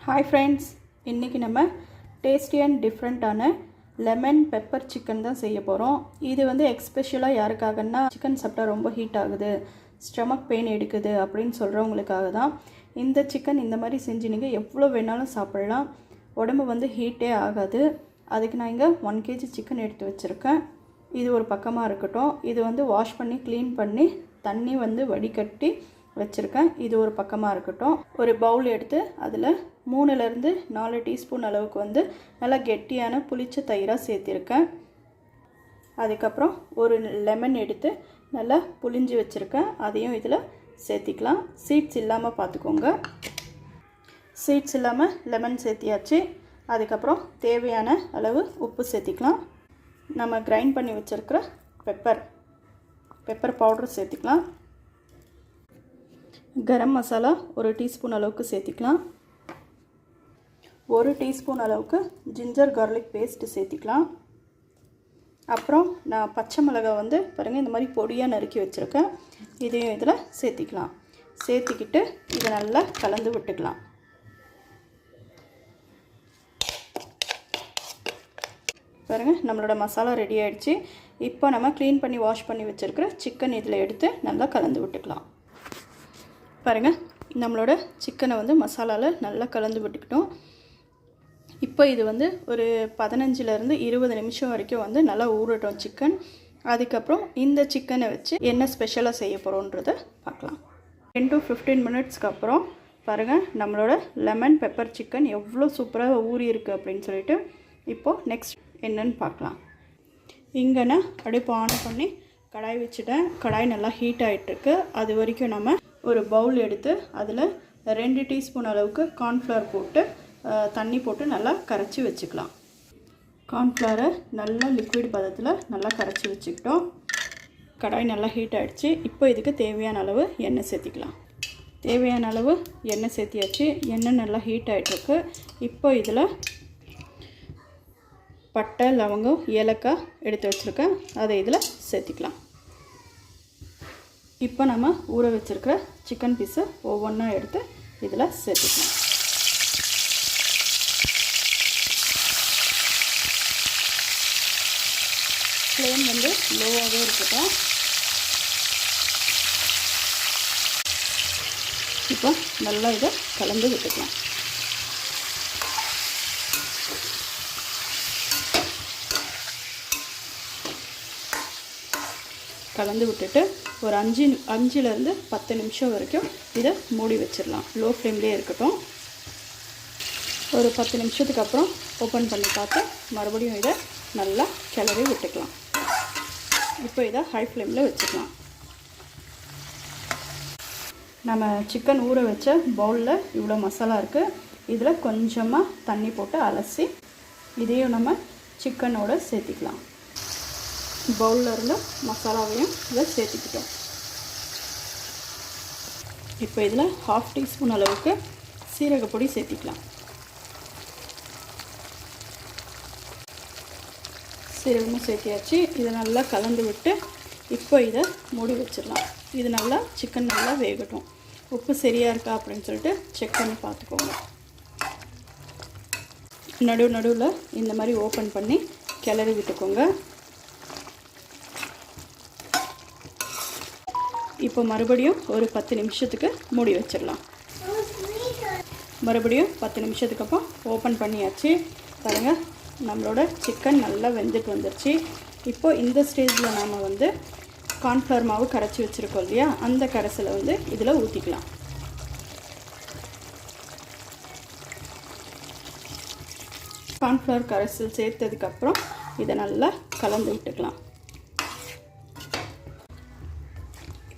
Hi friends, இன்னைக்கு நம்ம tasty and டிஃப்ரெண்ட்டான லெமன் பெப்பர் சிக்கன் தான் செய்ய போகிறோம். இது வந்து எக்ஸ்பெஷலாக யாருக்காகன்னா சிக்கன் சாப்பிட்டா ரொம்ப ஹீட் ஆகுது, ஸ்டமக் பெயின் எடுக்குது அப்படின்னு சொல்கிறவங்களுக்காக தான். இந்த சிக்கன் இந்த மாதிரி செஞ்சு நீங்கள் எவ்வளோ வேணாலும் சாப்பிட்லாம், உடம்பு வந்து ஹீட்டே ஆகாது. அதுக்கு நான் இங்கே 1 kg சிக்கன் எடுத்து வச்சுருக்கேன். இது ஒரு பக்கமாக இருக்கட்டும். இது வந்து வாஷ் பண்ணி க்ளீன் பண்ணி தண்ணி வந்து வடிகட்டி வச்சுருக்கேன். இது ஒரு பக்கமாக இருக்கட்டும். ஒரு பவுல் எடுத்து அதில் 3லேருந்து 4 டீஸ்பூன் அளவுக்கு வந்து நல்லா கெட்டியான புளிச்ச தயிராக சேர்த்திருக்கேன். அதுக்கப்புறம் ஒரு லெமன் எடுத்து நல்லா புளிஞ்சு வச்சுருக்கேன். அதையும் இதில் சேர்த்திக்கலாம். சீட்ஸ் இல்லாமல் பார்த்துக்கோங்க. சீட்ஸ் இல்லாமல் லெமன் சேர்த்தியாச்சு. அதுக்கப்புறம் தேவையான அளவு உப்பு சேர்த்திக்கலாம். நம்ம கிரைண்ட் பண்ணி வச்சுருக்கிற பெப்பர் பவுடர் சேர்த்திக்கலாம். கரம் மசாலா 1 டீஸ்பூன் அளவுக்கு சேர்த்திக்கலாம். 1 டீஸ்பூன் அளவுக்கு ஜிஞ்சர் கார்லிக் பேஸ்ட்டு சேர்த்திக்கலாம். அப்புறம் நான் பச்சை மிளகாய் வந்து பாருங்கள் இந்த மாதிரி பொடியாக நறுக்கி வச்சுருக்கேன். இதையும் இதில் சேர்த்திக்கலாம். சேர்த்திக்கிட்டு இதை நல்லா கலந்து விட்டுக்கலாம். பாருங்கள் நம்மளோட மசாலா ரெடி ஆகிடுச்சு. இப்போ நம்ம க்ளீன் பண்ணி வாஷ் பண்ணி வச்சுருக்கிற சிக்கன் இதில் எடுத்து நல்லா கலந்து விட்டுக்கலாம். பாருங்கள் நம்மளோட சிக்கனை வந்து மசாலாவில் நல்லா கலந்து விட்டுக்கிட்டோம். இப்போ இது வந்து ஒரு 15லேருந்து 20 நிமிஷம் வரைக்கும் வந்து நல்லா ஊறட்டும் சிக்கன். அதுக்கப்புறம் இந்த சிக்கனை வச்சு என்ன ஸ்பெஷலாக செய்ய போகிறோன்றதை பார்க்கலாம். 10 to 15 மினிட்ஸ்க்கு அப்புறம் பாருங்கள் நம்மளோட லெமன் பெப்பர் சிக்கன் எவ்வளோ சூப்பராக ஊறி இருக்குது அப்படின்னு சொல்லிட்டு இப்போது நெக்ஸ்ட் என்னன்னு பார்க்கலாம். இங்கே நான் அடுப்பு ஆன் பண்ணி கடாய் வச்சுட்டேன். கடாய் நல்லா ஹீட் ஆகிட்டுருக்கு. அது வரைக்கும் நம்ம ஒரு பவுல் எடுத்து அதில் 2 டீஸ்பூன் அளவுக்கு கார்ன்ஃப்ளவர் போட்டு தண்ணி போட்டு நல்லா கரைச்சி வச்சுக்கலாம். கார்ன்ஃப்ளவரை நல்லா லிக்விட் பதத்தில் நல்லா கரைச்சி வச்சுக்கிட்டோம். கடாய் நல்லா ஹீட் ஆகிடுச்சு. இப்போ இதுக்கு தேவையான அளவு எண்ணெய் சேர்த்திக்கலாம். தேவையான அளவு எண்ணெய் சேர்த்தியாச்சு. எண்ணெய் நல்லா ஹீட் ஆகிட்டுருக்கு. இப்போ இதில் பட்டை, லவங்கம், ஏலக்காய் எடுத்து வச்சுருக்கேன். அதை இதில் சேர்த்திக்கலாம். இப்போ நம்ம ஊற வச்சுருக்கிற சிக்கன் பீஸை ஒவ்வொன்றா எடுத்து இதில் சேர்த்துக்கலாம். ஃப்ளேம் வந்து லோவாகவே இருக்கட்டும். இப்போ நல்லா இதை கலந்து விட்டுக்கலாம். கலந்து விட்டுட்டு ஒரு 5லேருந்து 10 நிமிஷம் வரைக்கும் இதை மூடி வச்சிடலாம். லோ ஃப்ளேம்லேயே இருக்கட்டும். ஒரு 10 நிமிஷத்துக்கு அப்புறம் ஓப்பன் பண்ணி பார்த்து மறுபடியும் இதை நல்லா கிளறி விட்டுக்கலாம். இப்போ இதை ஹை ஃப்ளேமில் வச்சுக்கலாம். நம்ம சிக்கன் ஊற வச்ச பவுலில் இவ்வளோ மசாலா இருக்குது. இதில் கொஞ்சமாக தண்ணி போட்டு அலசி இதையும் நம்ம சிக்கனோடு சேர்த்திக்கலாம். பவுலில் இருந்த மசாலாவையும் இதில் சேர்த்துக்கிட்டோம். இப்போ இதில் 1/2 டீஸ்பூன் அளவுக்கு சீரகப்பொடி சேர்த்திக்கலாம். சீரகமும் சேர்த்தியாச்சு. இதை நல்லா கலந்து விட்டு இப்போ இதை மூடி வச்சிடலாம். இது நல்லா சிக்கன் நல்லா வேகட்டும். உப்பு சரியாக இருக்கா அப்படின்னு சொல்லிட்டு செக் பண்ணி பார்த்துக்கோங்க. நடுவில் இந்த மாதிரி ஓப்பன் பண்ணி கிளறி விட்டுக்கோங்க. இப்போ மறுபடியும் ஒரு 10 நிமிஷத்துக்கு மூடி வச்சிடலாம். மறுபடியும் 10 நிமிஷத்துக்கு அப்புறம் ஓப்பன் பண்ணியாச்சு. பாருங்கள் நம்மளோட சிக்கன் நல்லா வெந்துட்டு வந்துருச்சு. இப்போது இந்த ஸ்டேஜில் நாம் வந்து கார்ன்ஃப்ளவர் மாவு கரைச்சி வச்சுருக்கோம் இல்லையா, அந்த கரைசலை வந்து இதில் ஊற்றிக்கலாம். கார்ன்ஃப்ளவர் கரைசல் சேர்த்ததுக்கப்புறம் இதை நல்லா கலந்து விட்டுக்கலாம்.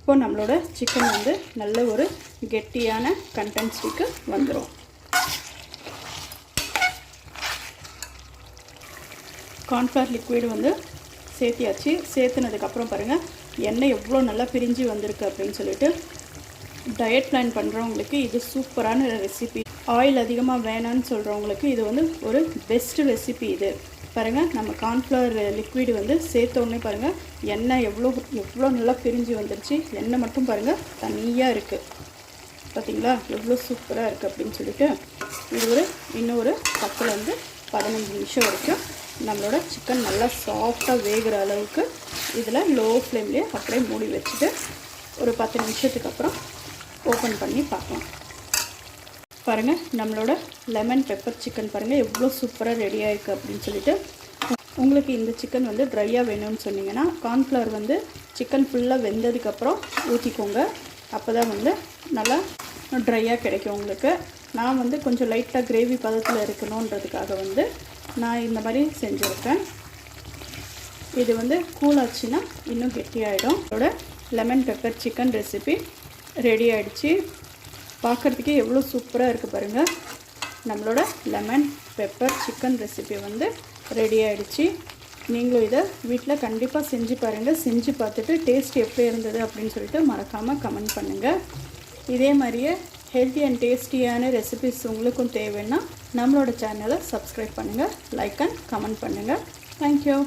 இப்போ நம்மளோட சிக்கன் வந்து நல்ல ஒரு கெட்டியான கன்சிஸ்டன்சிக்கு வந்துடும். கார்ன்ஃப்ளவர் லிக்விட் வந்து சேர்த்தியாச்சு. சேர்த்துனதுக்கப்புறம் பாருங்கள் எண்ணெய் எவ்வளோ நல்லா பிரிஞ்சு வந்திருக்கு அப்படின்னு சொல்லிட்டு. டயட் பிளான் பண்ணுறவங்களுக்கு இது சூப்பரான ரெசிபி. ஆயில் அதிகமாக வேணான்னு சொல்கிறவங்களுக்கு இது வந்து ஒரு பெஸ்ட்டு ரெசிபி. இது பாருங்கள் நம்ம கார்ன்ஃப்ளவர் லிக்விட் வந்து சேர்த்தோடனே பாருங்கள் எண்ணெய் எவ்வளோ நல்லா பிரிஞ்சு வந்துருச்சு. எண்ணெய் மட்டும் பாருங்கள் தனியாக இருக்குது. பார்த்தீங்களா எவ்வளோ சூப்பராக இருக்குது அப்படின்னு சொல்லிட்டு. இது இன்னும் ஒரு 10லேருந்து 15 நிமிஷம் வரைக்கும் நம்மளோட சிக்கன் நல்லா சாஃப்டாக வேகிற அளவுக்கு இதில் லோ ஃப்ளேம்லேயே அப்படியே மூடி வச்சுட்டு ஒரு 10 நிமிஷத்துக்கு அப்புறம் ஓப்பன் பண்ணி பார்க்கலாம். பாருங்கள் நம்மளோட லெமன் பெப்பர் சிக்கன் பாருங்கள் எவ்வளோ சூப்பராக ரெடி ஆகிருக்கு அப்படின்னு சொல்லிட்டு. உங்களுக்கு இந்த சிக்கன் வந்து ட்ரையாக வேணும்னு சொன்னீங்கன்னா கார்ன்ஃப்ளவர் வந்து சிக்கன் ஃபுல்லாக வெந்ததுக்கப்புறம் ஊற்றிக்கோங்க. அப்போ தான் வந்து நல்லா ட்ரையாக கிடைக்கும் உங்களுக்கு. நான் வந்து கொஞ்சம் லைட்டாக கிரேவி பதத்தில் இருக்கணுன்றதுக்காக வந்து நான் இந்த மாதிரி செஞ்சுருக்கேன். இது வந்து கூலாச்சுன்னா இன்னும் கெட்டியாகிடும். இதோட lemon pepper chicken recipe ready ஆகிடுச்சு. பார்க்குறதுக்கே எவ்வளோ சூப்பராக இருக்குது பாருங்கள். நம்மளோட லெமன் பெப்பர் சிக்கன் ரெசிபி வந்து ரெடி ஆகிடுச்சு. நீங்களும் இதை வீட்டில் கண்டிப்பாக செஞ்சு பாருங்கள். செஞ்சு பார்த்துட்டு டேஸ்ட் எப்படி இருந்தது அப்படின்னு சொல்லிட்டு மறக்காமல் கமெண்ட் பண்ணுங்கள். இதே மாதிரியே ஹெல்த்தி அண்ட் டேஸ்டியான ரெசிபிஸ் உங்களுக்கும் தேவைன்னா நம்மளோட சேனலை சப்ஸ்கிரைப் பண்ணுங்கள், லைக் அண்ட் கமெண்ட் பண்ணுங்கள். தேங்க்யூ.